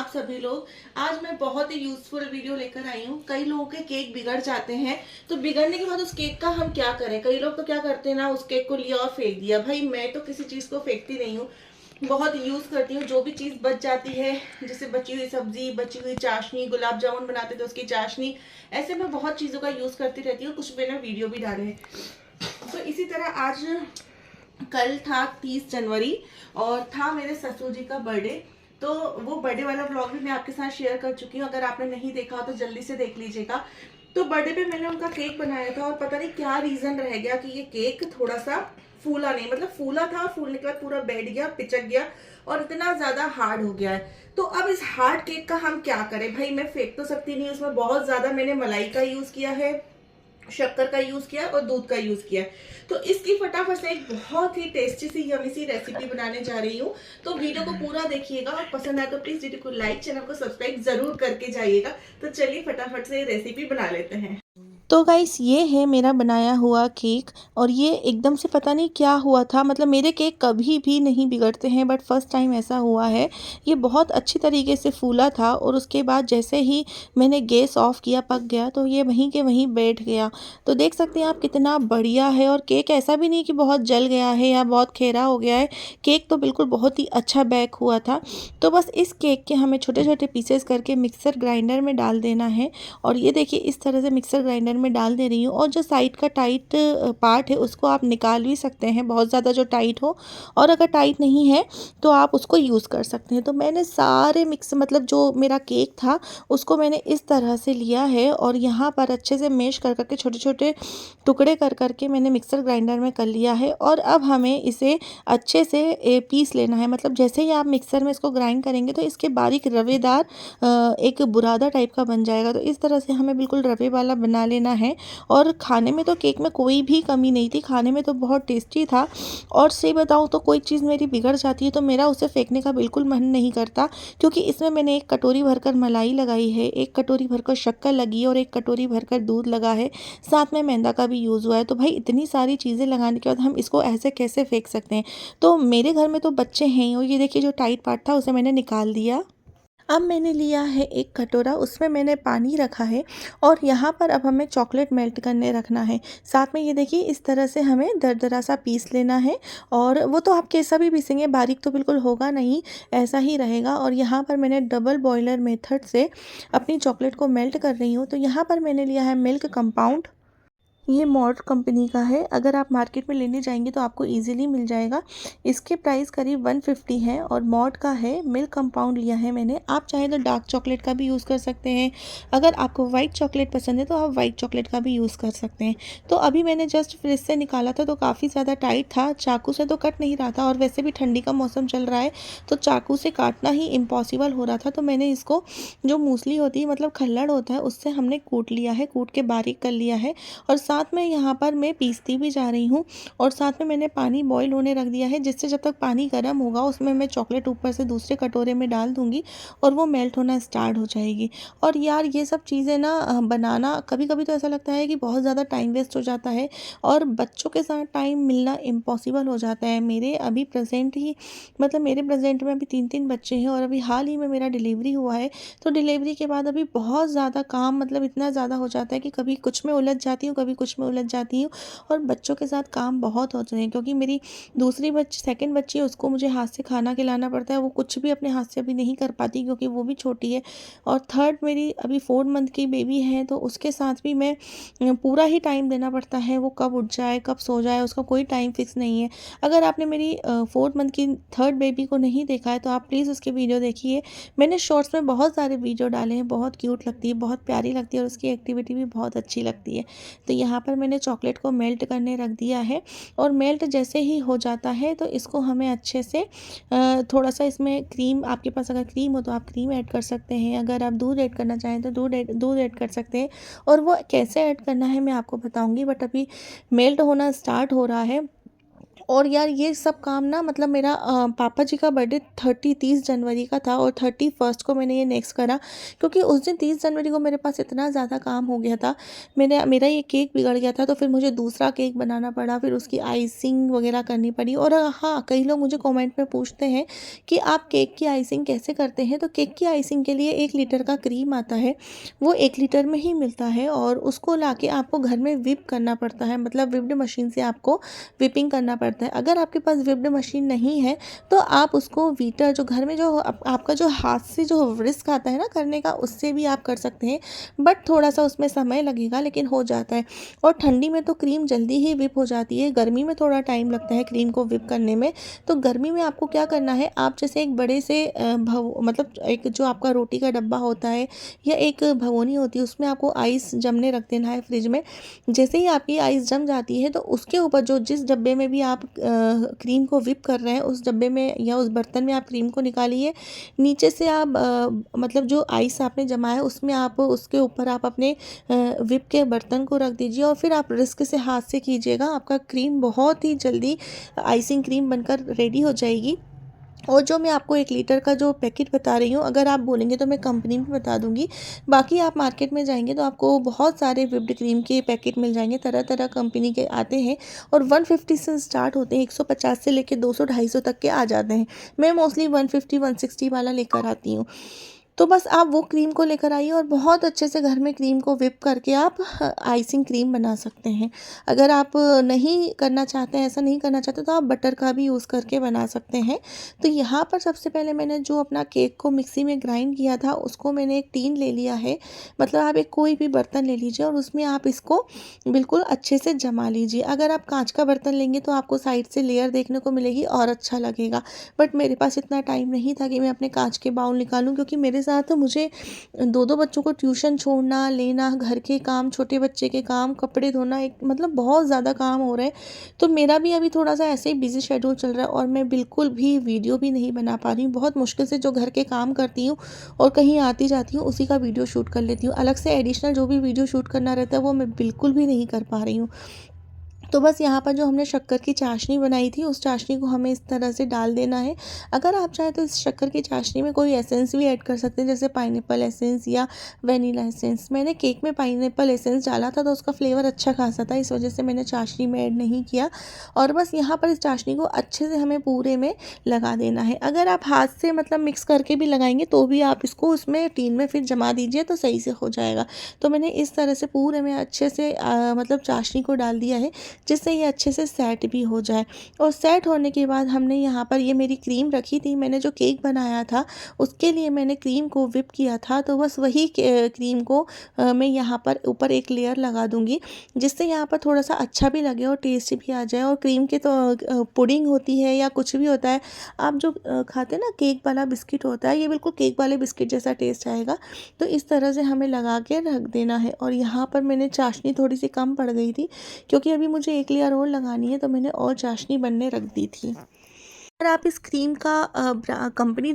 आप सभी लोग। आज मैं बहुत ही यूजफुल वीडियो लेकर आई हूँ। कई लोगों के केक बिगड़ जाते हैं, तो बिगड़ने के बाद उस केक का हम क्या करें। कई लोग तो क्या करते हैं ना, उस केक को लिया और फेंक दिया। भाई मैं तो किसी चीज़ को फेंकती नहीं हूँ, बहुत यूज़ करती हूँ। जो भी चीज़ बच जाती है, जैसे बची हुई सब्जी, बची हुई चाशनी, गुलाब जामुन बनाते थे उसकी चाशनी, ऐसे मैं बहुत चीज़ों का यूज़ करती रहती हूँ। कुछ मैंने वीडियो भी डाले हैं। तो इसी तरह आज कल था 30 जनवरी और था मेरे ससुर जी का बर्थडे। तो वो बर्थडे वाला ब्लॉग भी मैं आपके साथ शेयर कर चुकी हूँ। अगर आपने नहीं देखा हो तो जल्दी से देख लीजिएगा। तो बर्थडे पे मैंने उनका केक बनाया था और पता नहीं क्या रीजन रह गया कि ये केक थोड़ा सा फूला नहीं, मतलब फूला था, फूलने के बाद पूरा बैठ गया, पिचक गया और इतना ज्यादा हार्ड हो गया है। तो अब इस हार्ड केक का हम क्या करें। भाई मैं फेंक तो सकती नहीं, उसमें बहुत ज्यादा मैंने मलाई का यूज किया है, शक्कर का यूज किया और दूध का यूज किया। तो इसकी फटाफट से एक बहुत ही टेस्टी सी यमी सी रेसिपी बनाने जा रही हूँ। तो वीडियो को पूरा देखिएगा और पसंद आए तो प्लीज वीडियो को लाइक, चैनल को सब्सक्राइब जरूर करके जाइएगा। तो चलिए फटाफट से रेसिपी बना लेते हैं। तो गाइस ये है मेरा बनाया हुआ केक। और ये एकदम से पता नहीं क्या हुआ था, मतलब मेरे केक कभी भी नहीं बिगड़ते हैं बट फर्स्ट टाइम ऐसा हुआ है। ये बहुत अच्छी तरीके से फूला था और उसके बाद जैसे ही मैंने गैस ऑफ किया, पक गया, तो ये वहीं के वहीं बैठ गया। तो देख सकते हैं आप कितना बढ़िया है। और केक ऐसा भी नहीं कि बहुत जल गया है या बहुत खेरा हो गया है। केक तो बिल्कुल बहुत ही अच्छा बेक हुआ था। तो बस इस केक के हमें छोटे छोटे पीसेस करके मिक्सर ग्राइंडर में डाल देना है। और ये देखिए इस तरह से मिक्सर ग्राइंडर में डाल दे रही हूँ। और जो साइड का टाइट पार्ट है उसको आप निकाल भी सकते हैं, बहुत ज़्यादा जो टाइट हो। और अगर टाइट नहीं है तो आप उसको यूज़ कर सकते हैं। तो मैंने सारे मिक्स, मतलब जो मेरा केक था उसको मैंने इस तरह से लिया है और यहाँ पर अच्छे से मैश कर करके छोटे छोटे टुकड़े कर करके मैंने मिक्सर ग्राइंडर में कर लिया है। और अब हमें इसे अच्छे से पीस लेना है। मतलब जैसे ही आप मिक्सर में इसको ग्राइंड करेंगे तो इसके बारीक रवेदार एक बुरादा टाइप का बन जाएगा। तो इस तरह से हमें बिल्कुल रवे वाला बना लेना है। और खाने में तो केक में कोई भी कमी नहीं थी, खाने में तो बहुत टेस्टी था। और सही बताऊँ तो कोई चीज़ मेरी बिगड़ जाती है तो मेरा उसे फेंकने का बिल्कुल मन नहीं करता, क्योंकि इसमें मैंने एक कटोरी भरकर मलाई लगाई है, एक कटोरी भरकर शक्कर लगी है और एक कटोरी भरकर दूध लगा है, साथ में मैदा का भी यूज़ हुआ है। तो भाई इतनी सारी चीज़ें लगाने के बाद हम इसको ऐसे कैसे फेंक सकते हैं। तो मेरे घर में तो बच्चे हैं ही। और ये देखिए जो टाइट पार्ट था उसे मैंने निकाल दिया। अब मैंने लिया है एक कटोरा, उसमें मैंने पानी रखा है और यहाँ पर अब हमें चॉकलेट मेल्ट करने रखना है। साथ में ये देखिए इस तरह से हमें दरदरा सा पीस लेना है। और वो तो आप कैसा भी पीसेंगे, बारीक तो बिल्कुल होगा नहीं, ऐसा ही रहेगा। और यहाँ पर मैंने डबल बॉयलर मेथड से अपनी चॉकलेट को मेल्ट कर रही हूँ। तो यहाँ पर मैंने लिया है मिल्क कंपाउंड। ये मॉड कंपनी का है, अगर आप मार्केट में लेने जाएंगे तो आपको इजीली मिल जाएगा। इसके प्राइस करीब 150 है और मॉड का है। मिल्क कंपाउंड लिया है मैंने। आप चाहे तो डार्क चॉकलेट का भी यूज़ कर सकते हैं। अगर आपको वाइट चॉकलेट पसंद है तो आप वाइट चॉकलेट का भी यूज़ कर सकते हैं। तो अभी मैंने जस्ट फ्रिज से निकाला था तो काफ़ी ज़्यादा टाइट था, चाकू से तो कट नहीं रहा था। और वैसे भी ठंडी का मौसम चल रहा है तो चाकू से काटना ही इम्पॉसिबल हो रहा था। तो मैंने इसको, जो मूसली होती है, मतलब खल्लड़ होता है, उससे हमने कूट लिया है, कूट के बारीक कर लिया है। और साथ में यहाँ पर मैं पीसती भी जा रही हूँ। और साथ में मैंने पानी बॉईल होने रख दिया है, जिससे जब तक पानी गर्म होगा उसमें मैं चॉकलेट ऊपर से दूसरे कटोरे में डाल दूँगी और वो मेल्ट होना स्टार्ट हो जाएगी। और यार ये सब चीज़ें ना बनाना कभी कभी तो ऐसा लगता है कि बहुत ज़्यादा टाइम वेस्ट हो जाता है और बच्चों के साथ टाइम मिलना इम्पॉसिबल हो जाता है। मेरे अभी प्रेजेंट ही, मतलब मेरे प्रेजेंट में अभी 3 बच्चे हैं और अभी हाल ही में मेरा डिलीवरी हुआ है। तो डिलीवरी के बाद अभी बहुत ज़्यादा काम, मतलब इतना ज़्यादा हो जाता है कि कभी कुछ में उलझ जाती हूँ, कभी कुछ में उलझ जाती हूँ। और बच्चों के साथ काम बहुत होते हैं, क्योंकि मेरी दूसरी बच्ची, सेकंड बच्ची है, उसको मुझे हाथ से खाना खिलाना पड़ता है। वो कुछ भी अपने हाथ से अभी नहीं कर पाती क्योंकि वो भी छोटी है। और थर्ड मेरी अभी 4 मंथ की बेबी है, तो उसके साथ भी मैं पूरा ही टाइम देना पड़ता है। वो कब उठ जाए कब सो जाए उसका कोई टाइम फिक्स नहीं है। अगर आपने मेरी 4 मंथ की थर्ड बेबी को नहीं देखा है तो आप प्लीज़ उसकी वीडियो देखिए। मैंने शॉर्ट्स में बहुत सारे वीडियो डाले हैं, बहुत क्यूट लगती है, बहुत प्यारी लगती है और उसकी एक्टिविटी भी बहुत अच्छी लगती है। तो यहाँ पर मैंने चॉकलेट को मेल्ट करने रख दिया है। और मेल्ट जैसे ही हो जाता है तो इसको हमें अच्छे से थोड़ा सा इसमें क्रीम, आपके पास अगर क्रीम हो तो आप क्रीम ऐड कर सकते हैं, अगर आप दूध ऐड करना चाहें तो दूध ऐड कर सकते हैं। और वो कैसे ऐड करना है मैं आपको बताऊंगी, बट अभी मेल्ट होना स्टार्ट हो रहा है। और यार ये सब काम ना मतलब मेरा पापा जी का बर्थडे 30 जनवरी का था और 31 को मैंने ये नेक्स्ट करा, क्योंकि उस दिन 30 जनवरी को मेरे पास इतना ज़्यादा काम हो गया था। मेरा ये केक बिगड़ गया था, तो फिर मुझे दूसरा केक बनाना पड़ा, फिर उसकी आइसिंग वगैरह करनी पड़ी। और हाँ, कई लोग मुझे कमेंट में पूछते हैं कि आप केक की आइसिंग कैसे करते हैं। तो केक की आइसिंग के लिए 1 लीटर का क्रीम आता है, वो 1 लीटर में ही मिलता है, और उसको लाके आपको घर में व्हिप करना पड़ता है, मतलब व्हिप्ड मशीन से आपको व्हिपिंग करना पड़ता है। अगर आपके पास व्हिप्ड मशीन नहीं है तो आप उसको व्हीटर, जो घर में जो आपका जो हाथ से जो रिस्क आता है ना करने का, उससे भी आप कर सकते हैं, बट थोड़ा सा उसमें समय लगेगा, लेकिन हो जाता है। और ठंडी में तो क्रीम जल्दी ही व्हिप हो जाती है, गर्मी में थोड़ा टाइम लगता है क्रीम को व्हिप करने में। तो गर्मी में आपको क्या करना है, आप जैसे एक बड़े से मतलब एक जो आपका रोटी का डब्बा होता है या एक भगोनी होती है, उसमें आपको आइस जमने रख देना है फ्रिज में। जैसे ही आपकी आइस जम जाती है तो उसके ऊपर जो जिस डब्बे में भी आप क्रीम को व्हिप कर रहे हैं, उस डब्बे में या उस बर्तन में आप क्रीम को निकालिए। नीचे से आप मतलब जो आइस आपने जमाया है उसमें आप उसके ऊपर आप अपने व्हिप के बर्तन को रख दीजिए, और फिर आप रिस्क से हाथ से कीजिएगा। आपका क्रीम बहुत ही जल्दी आइसिंग क्रीम बनकर रेडी हो जाएगी। और जो मैं आपको 1 लीटर का जो पैकेट बता रही हूँ, अगर आप बोलेंगे तो मैं कंपनी भी बता दूँगी। बाकी आप मार्केट में जाएँगे तो आपको बहुत सारे व्हिप्ड क्रीम के पैकेट मिल जाएँगे, तरह-तरह कंपनी के आते हैं, और 150 से स्टार्ट होते हैं, 150 से लेके 200-250 तक के आ जाते हैं। मैं मोस्टली 150-160 वाला लेकर आती हूँ। तो बस आप वो क्रीम को लेकर आइए और बहुत अच्छे से घर में क्रीम को व्हिप करके आप आइसिंग क्रीम बना सकते हैं। अगर आप नहीं करना चाहते हैं, ऐसा नहीं करना चाहते, तो आप बटर का भी यूज़ करके बना सकते हैं। तो यहाँ पर सबसे पहले मैंने जो अपना केक को मिक्सी में ग्राइंड किया था, उसको मैंने एक टीन ले लिया है। मतलब आप एक कोई भी बर्तन ले लीजिए और उसमें आप इसको बिल्कुल अच्छे से जमा लीजिए। अगर आप काँच का बर्तन लेंगे तो आपको साइड से लेयर देखने को मिलेगी और अच्छा लगेगा। बट मेरे पास इतना टाइम नहीं था कि मैं अपने काँच के बाउल निकालूँ, क्योंकि मेरे साथ मुझे 2-2 बच्चों को ट्यूशन छोड़ना, लेना, घर के काम, छोटे बच्चे के काम, कपड़े धोना, एक मतलब बहुत ज़्यादा काम हो रहे हैं। तो मेरा भी अभी थोड़ा-सा ऐसे ही बिज़ी शेड्यूल चल रहा है और मैं बिल्कुल भी वीडियो भी नहीं बना पा रही हूँ। बहुत मुश्किल से जो घर के काम करती हूँ और कहीं आती-जाती हूँ, उसी का वीडियो शूट कर लेती हूँ। अलग से एडिशनल जो भी वीडियो शूट करना रहता है, वो मैं बिल्कुल भी नहीं कर पा रही हूँ। तो बस यहाँ पर जो हमने शक्कर की चाशनी बनाई थी, उस चाशनी को हमें इस तरह से डाल देना है। अगर आप चाहें तो इस शक्कर की चाशनी में कोई एसेंस भी ऐड कर सकते हैं, जैसे पाइनएप्पल एसेंस या वनीला एसेंस। मैंने केक में पाइनएप्पल एसेंस डाला था तो उसका फ्लेवर अच्छा खासा था, इस वजह से मैंने चाशनी में ऐड नहीं किया। और बस यहाँ पर इस चाशनी को अच्छे से हमें पूरे में लगा देना है। अगर आप हाथ से मतलब मिक्स करके भी लगाएंगे तो भी आप इसको उसमें टीन में फिर जमा दीजिए तो सही से हो जाएगा। तो मैंने इस तरह से पूरे में अच्छे से मतलब चाशनी को डाल दिया है, जिससे ये अच्छे से सेट भी हो जाए। और सेट होने के बाद हमने यहाँ पर ये मेरी क्रीम रखी थी, मैंने जो केक बनाया था उसके लिए मैंने क्रीम को व्हिप किया था, तो बस वही क्रीम को मैं यहाँ पर ऊपर एक लेयर लगा दूँगी, जिससे यहाँ पर थोड़ा सा अच्छा भी लगे और टेस्ट भी आ जाए। और क्रीम के तो पुडिंग होती है या कुछ भी होता है, आप जो खाते हैं ना केक वाला बिस्किट होता है, ये बिल्कुल केक वाले बिस्किट जैसा टेस्ट आएगा। तो इस तरह से हमें लगा के रख देना है। और यहाँ पर मैंने चाशनी थोड़ी सी कम पड़ गई थी, क्योंकि अभी मुझे एक लेयर और लगानी है, तो मैंने और चाशनी बनने रख दी थी। अगर आप इस क्रीम का कंपनी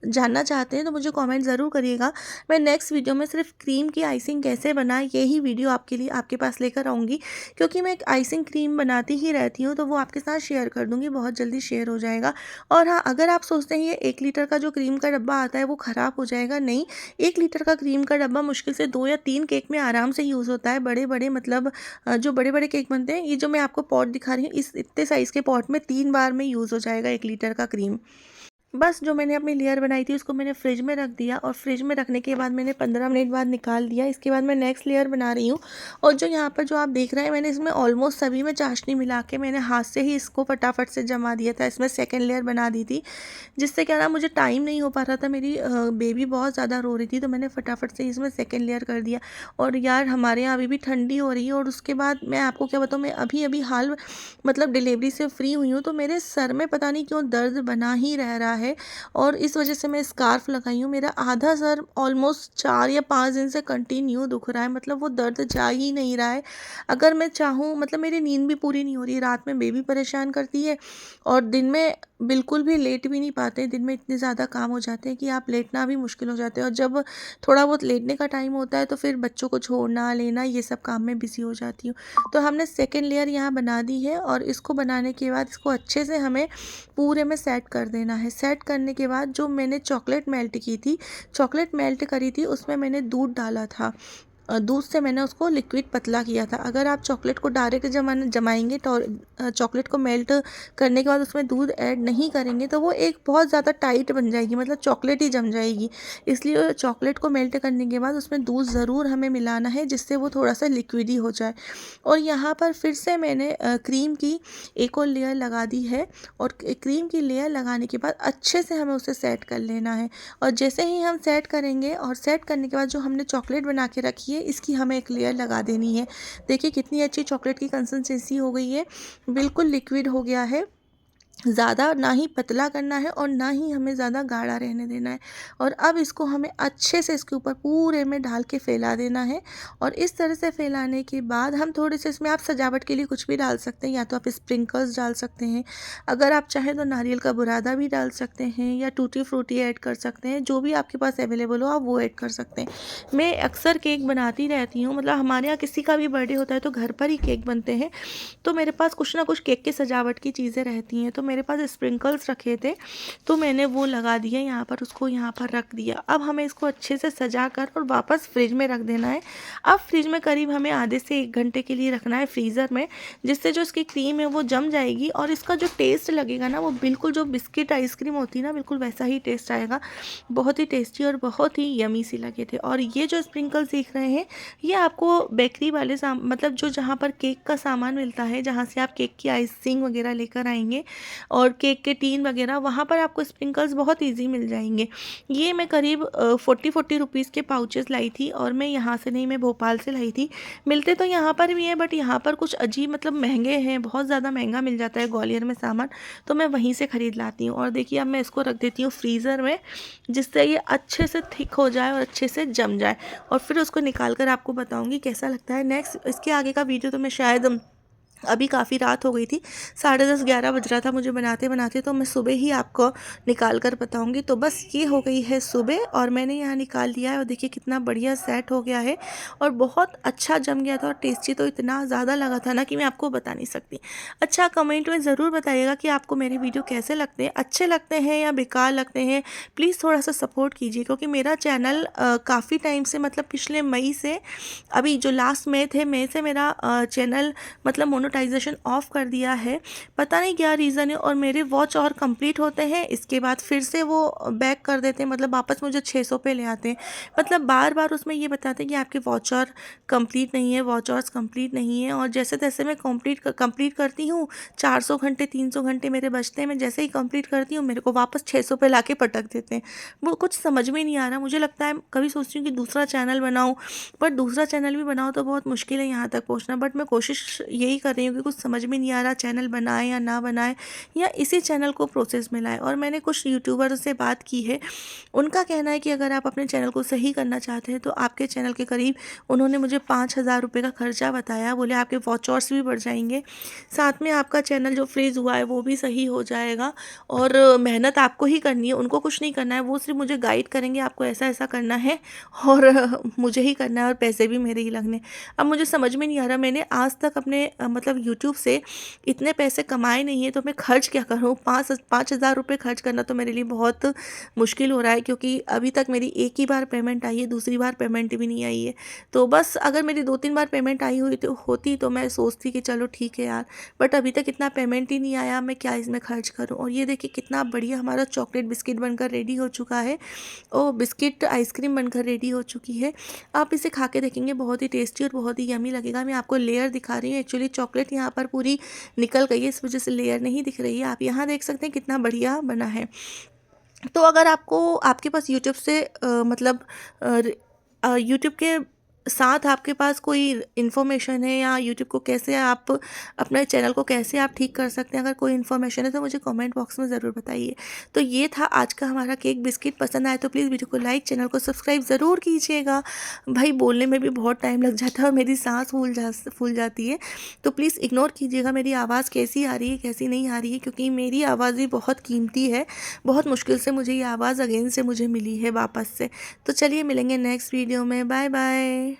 जानना चाहते हैं तो मुझे कमेंट ज़रूर करिएगा। मैं नेक्स्ट वीडियो में सिर्फ क्रीम की आइसिंग कैसे बनाएं यही वीडियो आपके लिए आपके पास लेकर आऊँगी, क्योंकि मैं एक आइसिंग क्रीम बनाती ही रहती हूँ, तो वो आपके साथ शेयर कर दूँगी, बहुत जल्दी शेयर हो जाएगा। और हाँ, अगर आप सोचते हैं ये 1 लीटर का जो क्रीम का डब्बा आता है वो ख़राब हो जाएगा, नहीं, 1 लीटर का क्रीम का डब्बा मुश्किल से 2 या 3 केक में आराम से यूज़ होता है। बड़े बड़े मतलब जो बड़े बड़े केक बनते हैं, ये जो मैं आपको पॉट दिखा रही हूँ, इस इतने साइज़ के पॉट में 3 बार में यूज़ हो जाएगा 1 लीटर का क्रीम। बस जो मैंने अपनी लेयर बनाई थी उसको मैंने फ्रिज में रख दिया, और फ्रिज में रखने के बाद मैंने 15 मिनट बाद निकाल दिया। इसके बाद मैं नेक्स्ट लेयर बना रही हूँ। और जो यहाँ पर जो आप देख रहे हैं, मैंने इसमें ऑलमोस्ट सभी में चाशनी मिला के मैंने हाथ से ही इसको फटाफट से जमा दिया था। इसमें सेकेंड लेयर बना दी थी, जिससे क्या ना मुझे टाइम नहीं हो पा रहा था, मेरी बेबी बहुत ज़्यादा रो रही थी, तो मैंने फटाफट से इसमें सेकेंड लेयर कर दिया। और यार हमारे यहाँ अभी भी ठंडी हो रही है, और उसके बाद मैं आपको क्या बताऊँ, मैं अभी अभी हाल मतलब डिलीवरी से फ्री हुई हूँ, तो मेरे सर में पता नहीं क्यों दर्द बना ही रह रहा है और इस वजह से मैं स्कार्फ लगाई हूँ। मेरा आधा सर ऑलमोस्ट 4 या 5 दिन से कंटिन्यू दुख रहा है, मतलब वो दर्द जा ही नहीं रहा है। अगर मैं चाहूँ, मतलब मेरी नींद भी पूरी नहीं हो रही है, रात में बेबी परेशान करती है और दिन में बिल्कुल भी लेट भी नहीं पाते। दिन में इतने ज़्यादा काम हो जाते हैं कि आप लेटना भी मुश्किल हो जाते हैं, और जब थोड़ा बहुत लेटने का टाइम होता है तो फिर बच्चों को छोड़ना लेना ये सब काम में बिज़ी हो जाती हूँ। तो हमने सेकेंड लेयर यहाँ बना दी है और इसको बनाने के बाद इसको अच्छे से हमें पूरे में सेट कर देना है। सेट करने के बाद जो मैंने चॉकलेट मेल्ट की थी, चॉकलेट मेल्ट करी थी, उसमें मैंने दूध डाला था। दूध से मैंने उसको लिक्विड पतला किया था। अगर आप चॉकलेट को डायरेक्ट जमाएंगे तो चॉकलेट को मेल्ट करने के बाद उसमें दूध ऐड नहीं करेंगे तो वो एक बहुत ज़्यादा टाइट बन जाएगी, मतलब चॉकलेट ही जम जाएगी। इसलिए चॉकलेट को मेल्ट करने के बाद उसमें दूध ज़रूर हमें मिलाना है, जिससे वो थोड़ा सा लिक्विडी हो जाए। और यहाँ पर फिर से मैंने क्रीम की एक और लेयर लगा दी है, और क्रीम की लेयर लगाने के बाद अच्छे से हमें उसे सेट कर लेना है। और जैसे ही हम सेट करेंगे, और सेट करने के बाद जो हमने चॉकलेट बना के रखी है इसकी हमें एक लेयर लगा देनी है। देखिए कितनी अच्छी चॉकलेट की कंसिस्टेंसी हो गई है, बिल्कुल लिक्विड हो गया है। ज़्यादा ना ही पतला करना है और ना ही हमें ज़्यादा गाढ़ा रहने देना है। और अब इसको हमें अच्छे से इसके ऊपर पूरे में डाल के फैला देना है। और इस तरह से फैलाने के बाद हम थोड़े से इसमें आप सजावट के लिए कुछ भी डाल सकते हैं, या तो आप स्प्रिंकल्स डाल सकते हैं, अगर आप चाहें तो नारियल का बुरादा भी डाल सकते हैं, या टूटी फ्रूटी ऐड कर सकते हैं, जो भी आपके पास अवेलेबल हो आप वो ऐड कर सकते हैं। मैं अक्सर केक बनाती रहती हूँ, मतलब हमारे यहाँ किसी का भी बर्थडे होता है तो घर पर ही केक बनते हैं, तो मेरे पास कुछ ना कुछ केक की सजावट की चीज़ें रहती हैं। तो मेरे पास स्प्रिंकल्स रखे थे तो मैंने वो लगा दिए यहाँ पर, उसको यहाँ पर रख दिया। अब हमें इसको अच्छे से सजा कर और वापस फ्रिज में रख देना है। अब फ्रिज में करीब हमें आधे से 1 घंटे के लिए रखना है फ्रीज़र में, जिससे जो इसकी क्रीम है वो जम जाएगी और इसका जो टेस्ट लगेगा ना वो बिल्कुल जो बिस्किट आइसक्रीम होती है ना, बिल्कुल वैसा ही टेस्ट आएगा। बहुत ही टेस्टी और बहुत ही यमी सी लगे थे। और ये जो स्प्रिंकल्स दिख रहे हैं ये आपको बेकरी वाले मतलब जो जहाँ पर केक का सामान मिलता है, जहाँ से आप केक की आइसिंग वगैरह लेकर आएंगे और केक के टीन वगैरह, वहाँ पर आपको स्प्रिंकल्स बहुत इजी मिल जाएंगे। ये मैं करीब 40 रुपीज़ के पाउचेस लाई थी, और मैं यहाँ से नहीं, मैं भोपाल से लाई थी। मिलते तो यहाँ पर भी हैं बट यहाँ पर कुछ अजीब मतलब महंगे हैं, बहुत ज़्यादा महंगा मिल जाता है ग्वालियर में सामान, तो मैं वहीं से ख़रीद लाती हूँ। और देखिए अब मैं इसको रख देती हूँ फ्रीज़र में, जिससे ये अच्छे से थिक हो जाए और अच्छे से जम जाए, और फिर उसको निकाल कर आपको बताऊँगी कैसा लगता है। नेक्स्ट इसके आगे का वीडियो तो मैं शायद अभी काफ़ी रात हो गई थी, 10:30-11 बज रहा था मुझे बनाते बनाते, तो मैं सुबह ही आपको निकाल कर बताऊंगी। तो बस ये हो गई है सुबह और मैंने यहाँ निकाल लिया है, और देखिए कितना बढ़िया सेट हो गया है और बहुत अच्छा जम गया था, और टेस्टी तो इतना ज़्यादा लगा था ना कि मैं आपको बता नहीं सकती। अच्छा, कमेंट में ज़रूर बताइएगा कि आपको मेरे वीडियो कैसे लगते हैं, अच्छे लगते हैं या बेकार लगते हैं। प्लीज़ थोड़ा सा सपोर्ट कीजिए, क्योंकि मेरा चैनल काफ़ी टाइम से, मतलब पिछले मई से, अभी जो लास्ट मई से मेरा चैनल मतलब मोनेटाइजेशन ऑफ कर दिया है। पता नहीं क्या रीज़न है, और मेरे वॉच और कंप्लीट होते हैं, इसके बाद फिर से वो बैक कर देते हैं, मतलब वापस मुझे 600 पे ले आते हैं। मतलब बार बार उसमें ये बताते हैं कि आपके वॉच और कंप्लीट नहीं है, वॉच और कंप्लीट नहीं है। और जैसे तैसे मैं कंप्लीट करती हूँ, 400 घंटे 300 घंटे मेरे बचते हैं, मैं जैसे ही कंप्लीट करती हूँ मेरे को वापस 600 पे ला के पटक देते हैं। वो कुछ समझ में नहीं आ रहा। मुझे लगता है, कभी सोचती हूँ कि दूसरा चैनल बनाऊँ, पर दूसरा चैनल भी बनाओ तो बहुत मुश्किल है यहाँ तक पहुँचना। बट मैं कोशिश यही कर रही हूँ कि कुछ समझ में नहीं आ रहा, चैनल बनाए या ना बनाए, या इसी चैनल को प्रोसेस में लाए। और मैंने कुछ यूट्यूबर से बात की है, उनका कहना है कि अगर आप अपने चैनल को सही करना चाहते हैं तो आपके चैनल के करीब, उन्होंने मुझे 5,000 रुपये का खर्चा बताया। बोले आपके वॉच आवर्स भी बढ़ जाएंगे, साथ में आपका चैनल जो फ्रीज हुआ है वो भी सही हो जाएगा, और मेहनत आपको ही करनी है, उनको कुछ नहीं करना है। वो सिर्फ मुझे गाइड करेंगे, आपको ऐसा ऐसा करना है, और मुझे ही करना है, और पैसे भी मेरे ही लगने। अब मुझे समझ में नहीं आ रहा, मैंने आज तक अपने मतलब यूट्यूब से इतने पैसे कमाए नहीं है, तो मैं खर्च क्या करूँ। 5,000 रुपये खर्च करना तो मेरे लिए बहुत मुश्किल हो रहा है, क्योंकि अभी तक मेरी एक ही बार पेमेंट आई है, दूसरी बार पेमेंट भी नहीं आई है। तो बस अगर मेरी 2-3 बार पेमेंट आई हुई तो होती, तो मैं सोचती कि चलो ठीक है यार, बट अभी तक इतना पेमेंट ही नहीं आया, मैं क्या इसमें खर्च करूँ। और ये देखिए कितना बढ़िया हमारा चॉकलेट बिस्किट बनकर रेडी हो चुका है, और बिस्किट आइसक्रीम बनकर रेडी हो चुकी है। आप इसे खा के देखेंगे, बहुत ही टेस्टी और बहुत ही यमी लगेगा। मैं आपको लेयर दिखा रही हूँ, एक्चुअली चॉकलेट यहाँ पर पूरी निकल गई है, इस वजह से लेयर नहीं दिख रही है। आप यहाँ देख सकते हैं कितना बढ़िया बना है। तो अगर आपको, आपके पास यूट्यूब से मतलब यूट्यूब के साथ आपके पास कोई इन्फॉर्मेशन है या यूट्यूब को कैसे आप अपने चैनल को कैसे आप ठीक कर सकते हैं, अगर कोई इन्फॉर्मेशन है तो मुझे कमेंट बॉक्स में ज़रूर बताइए। तो ये था आज का हमारा केक बिस्किट। पसंद आए तो प्लीज़ वीडियो को लाइक, चैनल को सब्सक्राइब ज़रूर कीजिएगा। भाई बोलने में भी बहुत टाइम लग जाता है और मेरी सांस फूल जाती है, तो प्लीज़ इग्नोर कीजिएगा मेरी आवाज़ कैसी आ रही है कैसी नहीं आ रही है, क्योंकि मेरी आवाज़ भी बहुत कीमती है। बहुत मुश्किल से मुझे ये आवाज़ अगेन से मुझे मिली है वापस से। तो चलिए मिलेंगे नेक्स्ट वीडियो में। Bye bye.